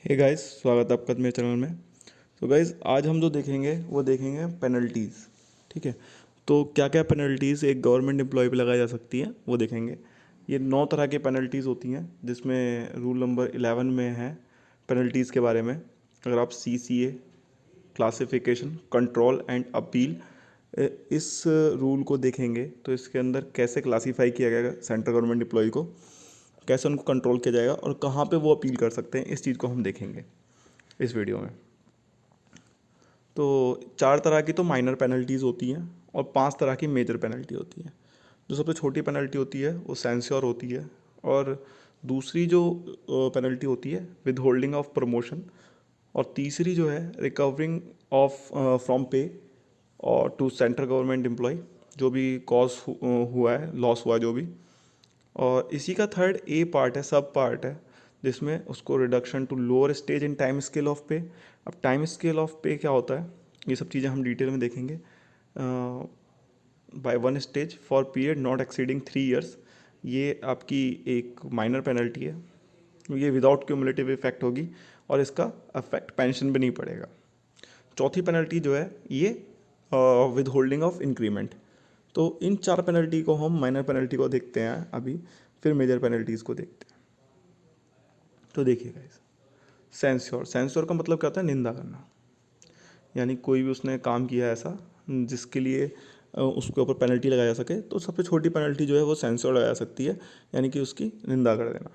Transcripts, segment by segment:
Hey guys, स्वागत है आपका मेरे चैनल में। तो गाइस, आज हम जो देखेंगे वो देखेंगे पेनल्टीज़। ठीक है। तो क्या क्या पेनल्टीज़ एक गवर्नमेंट एम्प्लॉय पे लगाई जा सकती हैं वो देखेंगे। ये 9 तरह की पेनल्टीज़ होती हैं, जिसमें रूल नंबर 11 में है पेनल्टीज़ के बारे में। अगर आप CCA classification control and appeal इस रूल को देखेंगे तो इसके अंदर कैसे क्लासीफाई किया गया सेंट्रल गवर्नमेंट एम्प्लॉय को, कैसे उनको कंट्रोल किया जाएगा और कहाँ पे वो अपील कर सकते हैं, इस चीज़ को हम देखेंगे इस वीडियो में। तो 4 तरह की तो माइनर पेनल्टीज़ होती हैं और 5 तरह की मेजर पेनल्टी होती है। जो सबसे छोटी पेनल्टी होती है वो सेंश्योर होती है, और दूसरी जो पेनल्टी होती है विद होल्डिंग ऑफ प्रमोशन, और तीसरी जो है रिकवरिंग ऑफ फ्रॉम पे और टू सेंट्रल गवर्नमेंट एम्प्लॉय, जो भी कॉज हुआ है, लॉस हुआ जो भी। और इसी का थर्ड ए पार्ट है, सब पार्ट है, जिसमें उसको reduction to lower stage in time scale of pay. अब टाइम स्केल ऑफ पे क्या होता है, ये सब चीज़ें हम डिटेल में देखेंगे। Bye one stage for period not exceeding 3 years, ये आपकी एक माइनर पेनल्टी है। ये विदाउट क्यूमुलेटिव इफेक्ट होगी और इसका अफेक्ट पेंशन पे नहीं पड़ेगा। चौथी पेनल्टी जो है ये विद होल्डिंग ऑफ इंक्रीमेंट। तो इन 4 पेनल्टी को हम माइनर पेनल्टी को देखते हैं अभी, फिर मेजर पेनल्टीज़ को देखते हैं। तो देखिएगा, इस सेंश्योर, सेंश्योर का मतलब क्या होता है, निंदा करना। यानी कोई भी उसने काम किया है ऐसा जिसके लिए उसके ऊपर पेनल्टी लगाई जा सके, तो सबसे छोटी पेनल्टी जो है वो सेंश्योर लगाई जा सकती है, यानी कि उसकी निंदा कर देना।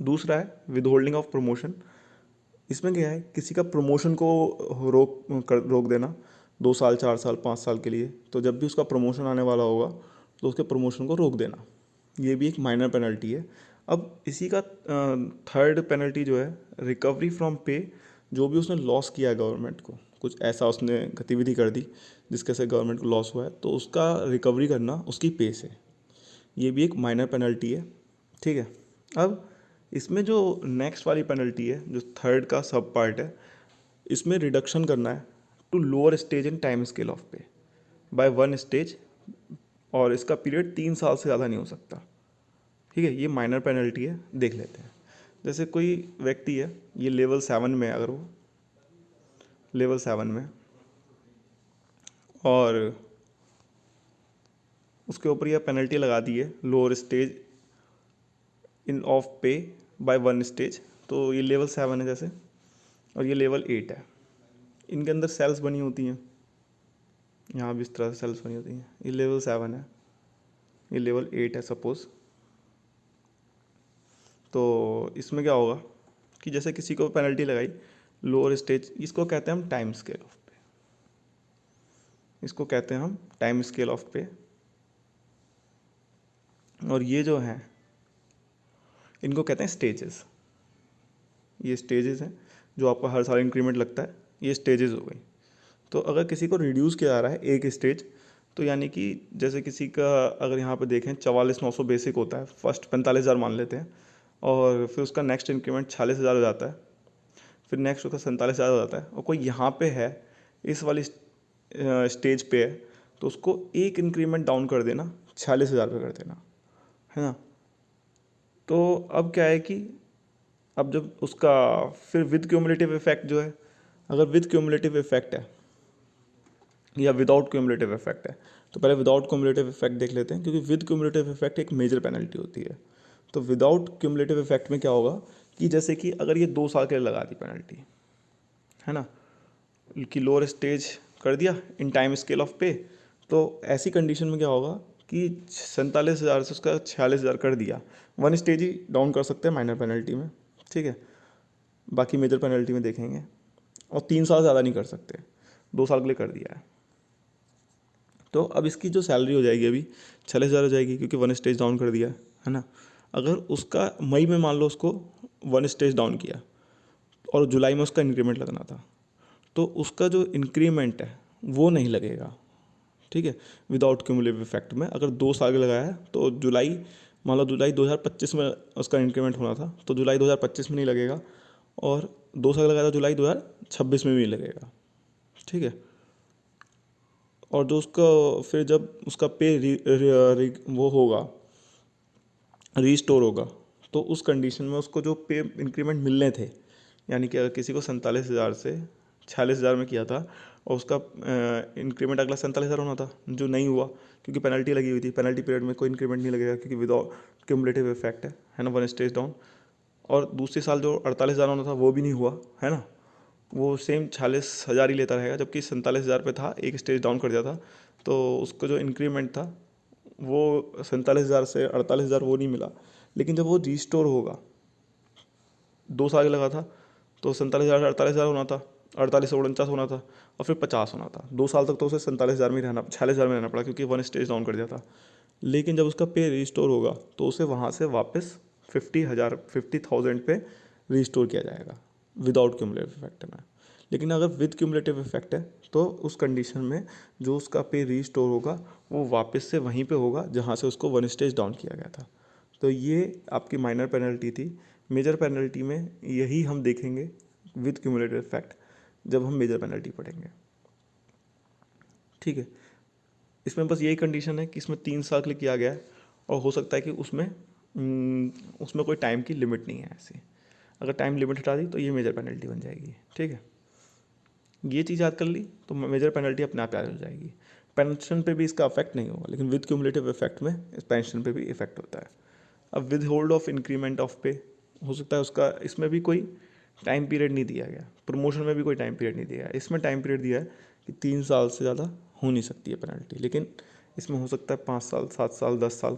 दूसरा है विद होल्डिंग ऑफ प्रमोशन। इसमें क्या है, किसी का प्रमोशन को रोक देना 2 साल, 4 साल, 5 साल के लिए। तो जब भी उसका प्रमोशन आने वाला होगा तो उसके प्रमोशन को रोक देना, ये भी एक माइनर पेनल्टी है। अब इसी का थर्ड पेनल्टी जो है रिकवरी फ्रॉम पे। जो भी उसने लॉस किया है गवर्नमेंट को, कुछ ऐसा उसने गतिविधि कर दी जिसके से गवर्नमेंट को लॉस हुआ है, तो उसका रिकवरी करना उसकी पे से, ये भी एक माइनर पेनल्टी है। ठीक है। अब इसमें जो नेक्स्ट वाली पेनल्टी है, जो थर्ड का सब पार्ट है, इसमें रिडक्शन करना है to lower stage in time scale of pay by one stage, और इसका पीरियड 3 साल से ज़्यादा नहीं हो सकता। ठीक है, ये माइनर पेनल्टी है, देख लेते हैं। जैसे कोई व्यक्ति है, ये लेवल 7 में है, अगर वो लेवल 7 में और उसके ऊपर यह पेनल्टी लगा दी है lower stage in of pay by one stage, तो ये लेवल 7 है जैसे, और ये लेवल 8 है। इनके अंदर सेल्स बनी होती हैं, यहाँ भी इस तरह से सेल्स बनी होती हैं। ये लेवल 7 है, ये लेवल 8 है सपोज़। तो इसमें क्या होगा कि जैसे किसी को पेनल्टी लगाई लोअर स्टेज, इसको कहते हैं हम टाइम स्केल ऑफ पे, इसको कहते हैं हम टाइम स्केल ऑफ पे। और ये जो हैं इनको कहते हैं स्टेजेस। ये स्टेजेस हैं जो आपका हर साल इंक्रीमेंट लगता है, ये स्टेजेस हो गई। तो अगर किसी को रिड्यूस किया जा रहा है एक स्टेज, तो यानी कि जैसे किसी का अगर यहाँ पे देखें 44,900 बेसिक होता है, फर्स्ट 45,000 मान लेते हैं, और फिर उसका नेक्स्ट इंक्रीमेंट 46,000 हो जाता है, फिर नेक्स्ट उसका 47,000 हो जाता है, और कोई यहाँ पे है इस वाली स्टेज पे है, तो उसको एक इंक्रीमेंट डाउन कर देना, 46,000 पे कर देना, है ना। तो अब क्या है कि अब जब उसका फिर विद क्यूमुलेटिव इफेक्ट जो है, अगर विद क्यूमुलेटिव इफेक्ट है या विदाउट क्यूमुलेटिव इफेक्ट है, तो पहले विदाउट क्यूमुलेटिव इफेक्ट देख लेते हैं, क्योंकि विद क्यूमुलेटिव इफेक्ट एक मेजर पेनल्टी होती है। तो विदाउट क्यूमुलेटिव इफेक्ट में क्या होगा कि जैसे कि अगर ये 2 साल के लिए लगा दी पेनल्टी, है ना, कि लोअर स्टेज कर दिया इन टाइम स्केल ऑफ पे, तो ऐसी कंडीशन में क्या होगा कि 47,000 से उसका 46,000 कर दिया, वन स्टेज ही डाउन कर सकते हैं माइनर पेनल्टी में। ठीक है, बाकी मेजर पेनल्टी में देखेंगे। और 3 साल ज़्यादा नहीं कर सकते, 2 साल के लिए कर दिया है। तो अब इसकी जो सैलरी हो जाएगी अभी 46,000 हो जाएगी, क्योंकि वन स्टेज डाउन कर दिया है ना। अगर उसका मई में मान लो उसको वन स्टेज डाउन किया और जुलाई में उसका इंक्रीमेंट लगना था, तो उसका जो इंक्रीमेंट है वो नहीं लगेगा। ठीक है, विदाउट क्यूमुलेटिव इफेक्ट में अगर 2 साल का लगाया है तो जुलाई, मान लो जुलाई 2025 में उसका इंक्रीमेंट होना था, तो जुलाई 2025 में नहीं लगेगा, और 2 साल लगाया था जुलाई 2026 में भी नहीं लगेगा। ठीक है। और जो उसका फिर जब उसका पे वो होगा, रीस्टोर होगा, तो उस कंडीशन में उसको जो पे इंक्रीमेंट मिलने थे यानी कि अगर किसी को 47,000 से 46,000 में किया था और उसका इंक्रीमेंट अगला 47,000 होना था, जो नहीं हुआ क्योंकि पेनल्टी लगी हुई थी। पेनल्टी पीरियड में कोई इंक्रीमेंट नहीं लगेगा क्योंकि विदाउट क्यूमुलेटिव इफेक्ट है ना, 1 स्टेज डाउन। और दूसरे साल जो 48,000 होना था वो भी नहीं हुआ, है ना, वो सेम 46,000 ही लेता रहेगा, जबकि 47,000 पे था, एक स्टेज डाउन कर दिया था, तो उसको जो इंक्रीमेंट था वो 47,000 से 48,000 वो नहीं मिला। लेकिन जब वो रिस्टोर होगा, 2 साल लगा था, तो 47,000 से 48,000 होना था, 48 से 49 होना था, और फिर 50 होना था। 2 साल तक तो उसे 47,000 में रहना, 46,000 में रहना पड़ा क्योंकि 1 स्टेज डाउन कर दिया था। लेकिन जब उसका पे रिस्टोर होगा तो उसे वहाँ से वापस 50,000 पे रिस्टोर किया जाएगा विदाउट क्यूमुलेटिव इफेक्ट में। लेकिन अगर विद क्यूमुलेटिव इफेक्ट है तो उस कंडीशन में जो उसका पे रिस्टोर होगा वो वापस से वहीं पे होगा जहाँ से उसको 1 स्टेज डाउन किया गया था। तो ये आपकी माइनर पेनल्टी थी। मेजर पेनल्टी में यही हम देखेंगे विद क्यूमुलेटिव इफेक्ट जब हम मेजर पेनल्टी पढ़ेंगे, ठीक है। इसमें बस यही कंडीशन है कि इसमें 3 साल के लिए किया गया है और हो सकता है कि उसमें कोई टाइम की लिमिट नहीं है ऐसी। अगर टाइम लिमिट हटा दी तो ये मेजर पेनल्टी बन जाएगी, ठीक है। ये चीज़ याद कर ली तो मेजर पेनल्टी अपने आप याद हो जाएगी। पेंशन पे भी इसका इफेक्ट नहीं होगा, लेकिन विद क्यूमुलेटिव इफेक्ट में इस पेंशन पे भी इफेक्ट होता है। अब with hold of increment of पे हो सकता है उसका, इसमें भी कोई टाइम पीरियड नहीं दिया गया, प्रमोशन में भी कोई टाइम पीरियड नहीं दिया गया। इसमें टाइम पीरियड दिया है कि 3 साल से ज़्यादा हो नहीं सकती है पेनल्टी, लेकिन इसमें हो सकता है 5 साल, 7 साल, 10 साल,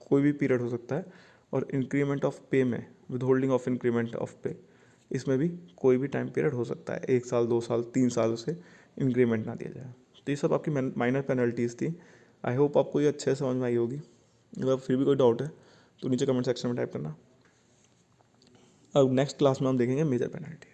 कोई भी पीरियड हो सकता है। और इंक्रीमेंट ऑफ पे में with holding of increment of पे, इसमें भी कोई भी टाइम पीरियड हो सकता है, 1 साल, 2 साल, 3 साल से इंक्रीमेंट ना दिया जाए। तो ये सब आपकी माइनर पेनल्टीज़ थी। आई होप आपको ये अच्छे से समझ में आई होगी। अगर फिर भी कोई डाउट है तो नीचे कमेंट सेक्शन में टाइप करना। अब नेक्स्ट क्लास में हम देखेंगे मेजर पेनल्टी।